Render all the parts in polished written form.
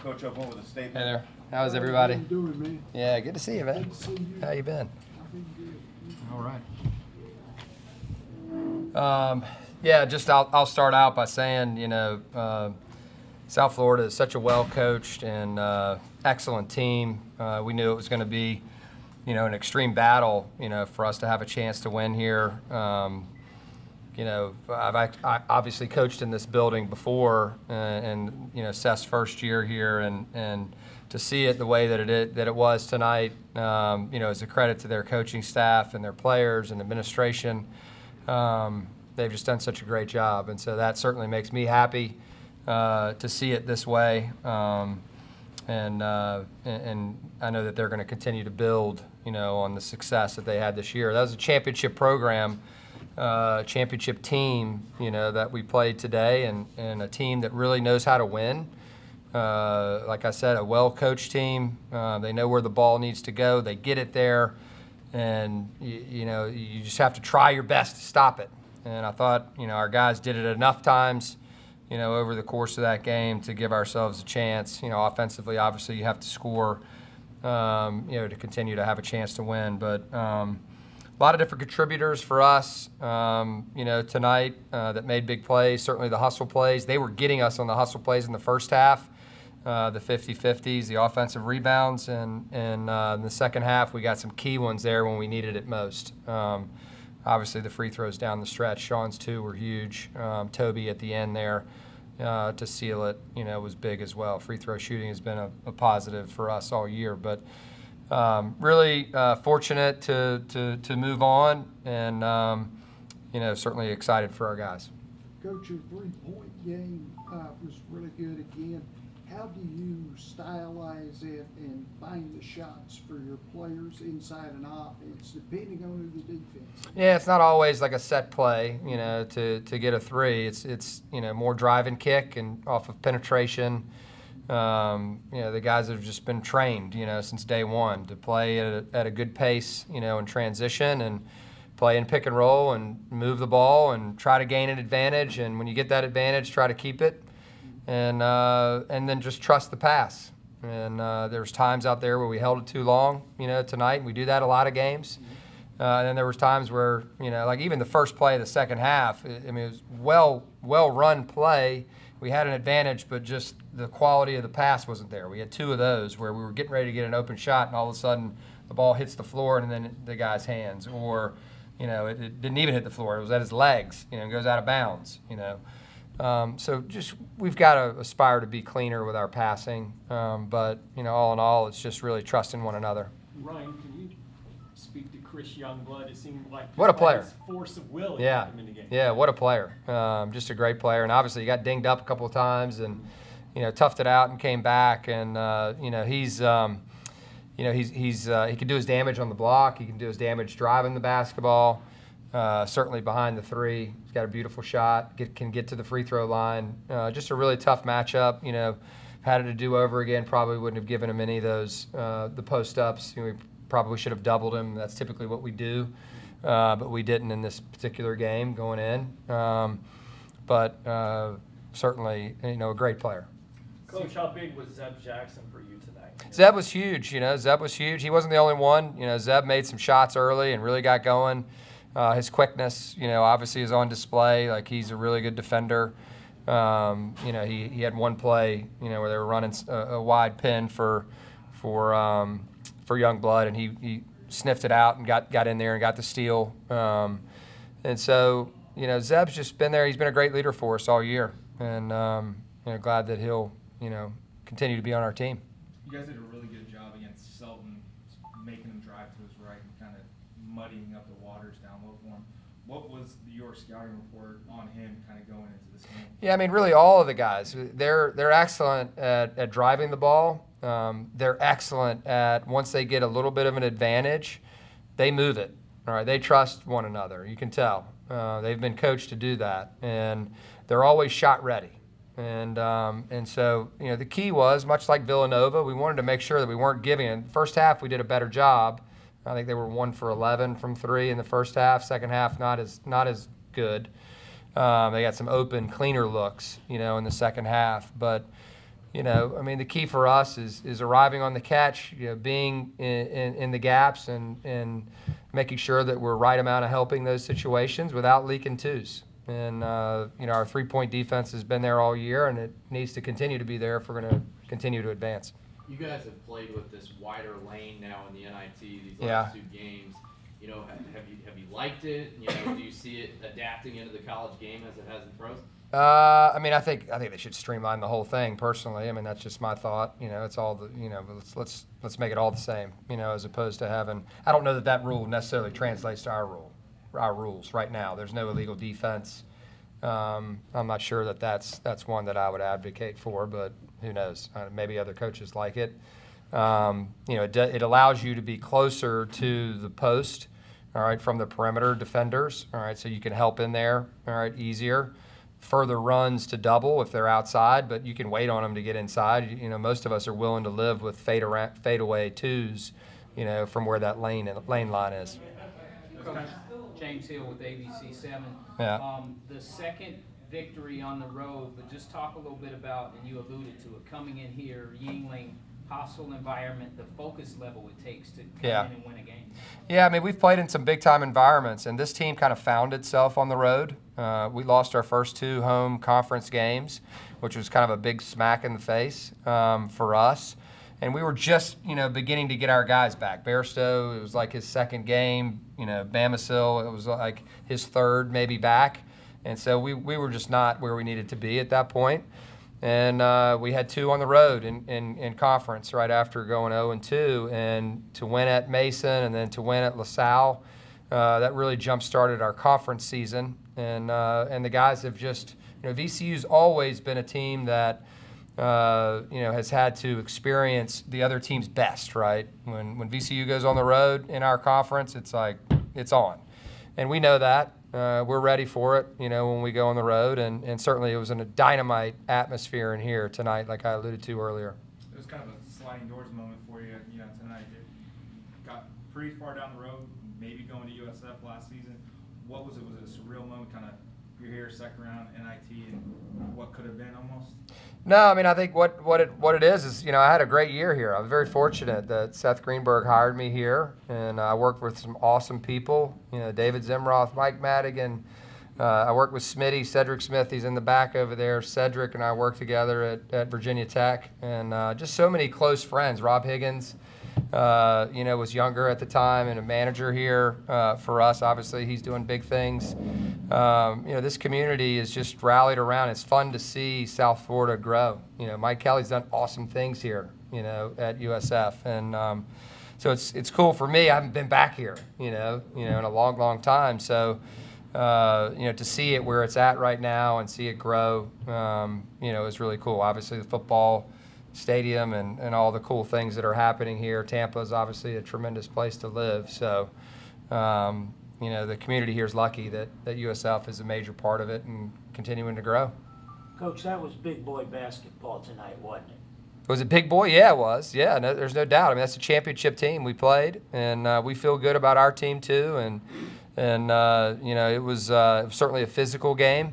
Coach Odom with a statement. Hey there. How's everybody? How you doing, man? Yeah, good to see you, man. Good to see you. How you been? I've been good. All right. Yeah, just I'll start out by saying, South Florida is such a well-coached and excellent team. We knew it was going to be, an extreme battle, for us to have a chance to win here. I obviously coached in this building before, and Seth's first year here, and to see it the way that it was tonight, is a credit to their coaching staff and their players and administration. They've just done such a great job, and so that certainly makes me happy to see it this way. And I know that they're going to continue to build, on the success that they had this year. That was a championship program. Championship team, that we played today, and a team that really knows how to win. Like I said, a well-coached team. They know where the ball needs to go. They get it there, and you just have to try your best to stop it. And I thought, our guys did it enough times, over the course of that game to give ourselves a chance. Offensively, obviously, you have to score, to continue to have a chance to win. But a lot of different contributors for us, tonight that made big plays. Certainly the hustle plays. They were getting us on the hustle plays in the first half, the 50-50s, the offensive rebounds. And in the second half, we got some key ones there when we needed it most. Obviously, the free throws down the stretch. Sean's two were huge. Toby at the end there to seal it, was big as well. Free throw shooting has been a positive for us all year. But really fortunate to move on, and certainly excited for our guys. Coach, your three-point game was really good again. How do you stylize it and find the shots for your players inside an offense, depending on who the defense? Yeah, it's not always like a set play, to get a three. It's more drive and kick and off of penetration. The guys have just been trained, since day one to play at a good pace, in transition, and play in pick and roll and move the ball and try to gain an advantage. And when you get that advantage, try to keep it, and then just trust the pass. And there's times out there where we held it too long, tonight. And we do that a lot of games. And then there was times where, like even the first play of the second half, it was well-run play. We had an advantage, but just the quality of the pass wasn't there. We had two of those where we were getting ready to get an open shot, and all of a sudden the ball hits the floor and then the guy's hands. Or, it didn't even hit the floor. It was at his legs, and goes out of bounds, So just we've got to aspire to be cleaner with our passing. But, all in all, it's just really trusting one another. Ryan, can you speak to Chris Youngblood? It seemed like what a player. His force of will Yeah, in the game. Yeah, what a player. Just a great player. And obviously he got dinged up a couple of times and, toughed it out and came back. And, he's he can do his damage on the block. He can do his damage driving the basketball. Certainly behind the three. He's got a beautiful shot, can get to the free throw line. Just a really tough matchup. Had it to do over again, probably wouldn't have given him any of those, the post-ups. We probably should have doubled him. That's typically what we do. But we didn't in this particular game going in. But certainly, a great player. Coach, how big was Zeb Jackson for you tonight? Zeb was huge. Zeb was huge. He wasn't the only one. Zeb made some shots early and really got going. His quickness, obviously is on display. Like, he's a really good defender. He had one play, where they were running a wide pin for Youngblood, and he sniffed it out and got in there and got the steal. And so, Zeb's just been there. He's been a great leader for us all year, and glad that he'll continue to be on our team. You guys did a really good job against Selton, making him drive to his right and kind of muddying up the waters down low for him. What was your scouting report on him kind of going into this game? Yeah, really all of the guys. They're excellent at driving the ball. They're excellent at, once they get a little bit of an advantage, they move it. All right, they trust one another. You can tell. They've been coached to do that, and they're always shot ready. And so, the key was, much like Villanova, we wanted to make sure that we weren't giving it. First half, we did a better job. I think they were 1 for 11 from three in the first half. Second half, not as good. They got some open, cleaner looks, in the second half. But, I mean, the key for us is arriving on the catch, being in the gaps and making sure that we're right amount of helping those situations without leaking twos. And, our 3-point defense has been there all year, and it needs to continue to be there if we're going to continue to advance. You guys have played with this wider lane now in the NIT these Yeah. last 2 games. Have you liked it? Do you see it adapting into the college game as it has in pros? I mean, I think they should streamline the whole thing. Personally, I mean, that's just my thought. It's all the let's make it all the same. As opposed to having. I don't know that rule necessarily translates to our rules right now. There's no illegal defense. I'm not sure that's one that I would advocate for, but who knows? Maybe other coaches like it. It allows you to be closer to the post. All right, from the perimeter defenders. All right, so you can help in there. All right, easier. Further runs to double if they're outside, but you can wait on them to get inside. Most of us are willing to live with fadeaway twos, from where that lane line is. Coach, James Hill with ABC7. Yeah. The second victory on the road, but just talk a little bit about, and you alluded to it, coming in here, Yingling, hostile environment, the focus level it takes to come in and win a game. Yeah, I mean, we've played in some big-time environments, and this team kind of found itself on the road. We lost our first 2 home conference games, which was kind of a big smack in the face for us. And we were just, beginning to get our guys back. Bairstow, it was like his second game. Bamasil, it was like his third maybe back. And so we were just not where we needed to be at that point. And we had 2 on the road in conference right after going 0-2. And to win at Mason and then to win at LaSalle, that really jump-started our conference season. And the guys have just, VCU's always been a team that, has had to experience the other team's best, right? When VCU goes on the road in our conference, it's like, it's on. And we know that. We're ready for it, when we go on the road. And certainly it was in a dynamite atmosphere in here tonight, like I alluded to earlier. It was kind of a sliding doors moment for you, tonight. It got pretty far down the road, maybe going to USF last season. What was it? Was it a surreal moment, kind of you're here, second round, NIT, and what could have been almost? No, I mean, I think what it is, I had a great year here. I'm very fortunate that Seth Greenberg hired me here, and I worked with some awesome people, David Zimroth, Mike Madigan. I worked with Smitty, Cedric Smith, he's in the back over there. Cedric and I worked together at Virginia Tech, and just so many close friends. Rob Higgins, was younger at the time and a manager here for us. Obviously, he's doing big things. This community is just rallied around. It's fun to see South Florida grow. Mike Kelly's done awesome things here, at USF. And so it's cool for me. I haven't been back here, in a long, long time. So, to see it where it's at right now and see it grow, is really cool. Obviously, the football stadium and all the cool things that are happening here. Tampa is obviously a tremendous place to live. So, the community here is lucky that USF is a major part of it and continuing to grow. Coach, that was big boy basketball tonight, wasn't it? Was it big boy? Yeah, it was. Yeah, no, there's no doubt. I mean, that's a championship team we played, and we feel good about our team too. And it was certainly a physical game,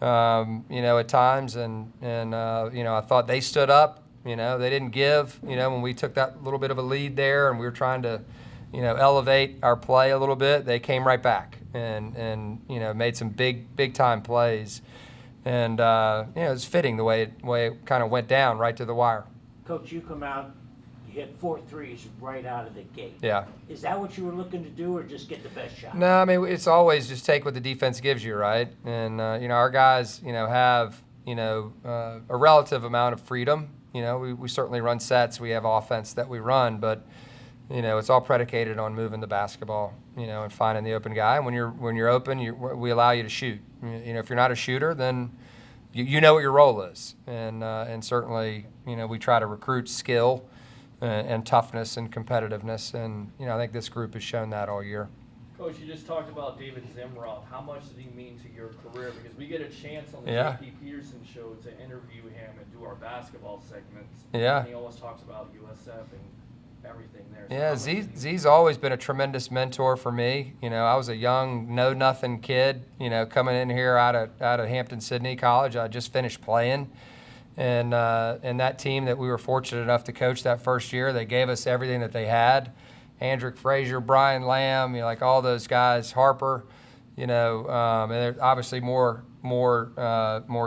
at times. And I thought they stood up. They didn't give. When we took that little bit of a lead there, and we were trying to, elevate our play a little bit, they came right back and made some big time plays. And it was fitting the way it kind of went down right to the wire. Coach, you come out, you hit 4 threes right out of the gate. Yeah. Is that what you were looking to do, or just get the best shot? No, I mean, it's always just take what the defense gives you, right? And our guys, have a relative amount of freedom. We certainly run sets. We have offense that we run, but it's all predicated on moving the basketball, and finding the open guy. And when you're open, we allow you to shoot. If you're not a shooter, then you know what your role is. And certainly, we try to recruit skill and toughness and competitiveness. And I think this group has shown that all year. Coach, you just talked about David Zimroth. How much did he mean to your career? Because we get a chance on the Yeah. J.P. Peterson show to interview him and do our basketball segments. Yeah. And he always talks about USF and everything there. So Yeah, how much did he Z's always been a tremendous mentor for me. I was a young, know-nothing kid, coming in here out of Hampton-Sydney College. I just finished playing. And that team that we were fortunate enough to coach that first year, they gave us everything that they had. Andrick Frazier, Brian Lamb, like all those guys, Harper, and there's obviously more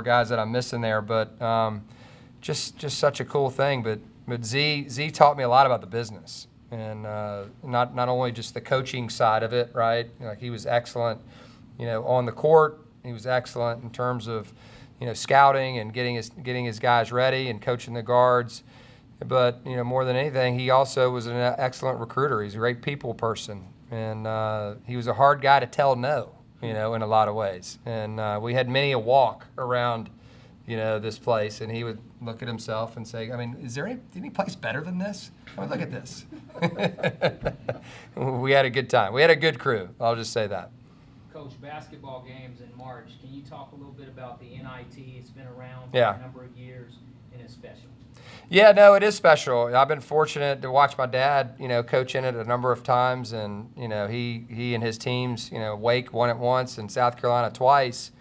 guys that I'm missing there, but just such a cool thing. But Z taught me a lot about the business, and not only just the coaching side of it, right? Like he was excellent, on the court. He was excellent in terms of, scouting and getting his guys ready and coaching the guards. But, more than anything, he also was an excellent recruiter. He's a great people person. And he was a hard guy to tell no, in a lot of ways. And we had many a walk around, this place. And he would look at himself and say, is there any place better than this? Look at this. We had a good time. We had a good crew. I'll just say that. Coach, basketball games in March. Can you talk a little bit about the NIT? It's been around for Yeah. a number of years, and it's special. Yeah, no, it is special. I've been fortunate to watch my dad, coach in it a number of times, and he and his teams, Wake won it once and South Carolina twice.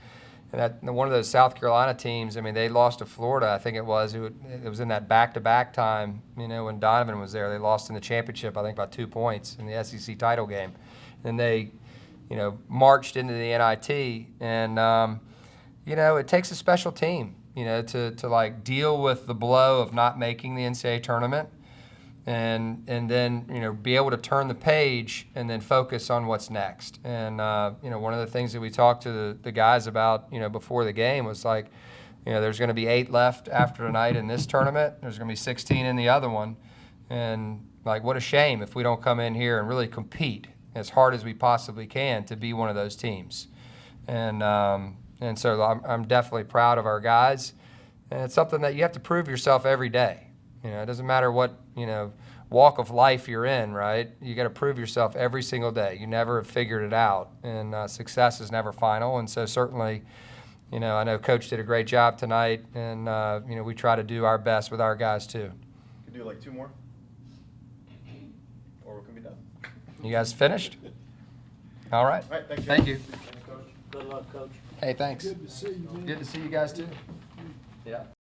And one of those South Carolina teams, they lost to Florida, I think it was. It was in that back-to-back time, when Donovan was there. They lost in the championship, I think, by 2 points in the SEC title game. And they, marched into the NIT. And, it takes a special team, to like deal with the blow of not making the NCAA tournament and then, be able to turn the page and then focus on what's next. And, one of the things that we talked to the guys about, before the game was like, there's going to be 8 left after tonight in this tournament. There's going to be 16 in the other one. And like, what a shame if we don't come in here and really compete as hard as we possibly can to be one of those teams. And so I'm definitely proud of our guys. And it's something that you have to prove yourself every day. It doesn't matter what, walk of life you're in, right? You got to prove yourself every single day. You never have figured it out. And success is never final. And so certainly, I know Coach did a great job tonight. And, we try to do our best with our guys too. Could do like 2 more? Or we can be done. You guys finished? All right. All right, thanks, Thank you. Good luck, Coach. Hey, thanks. Good to see you, man. Good to see you guys too. Yeah.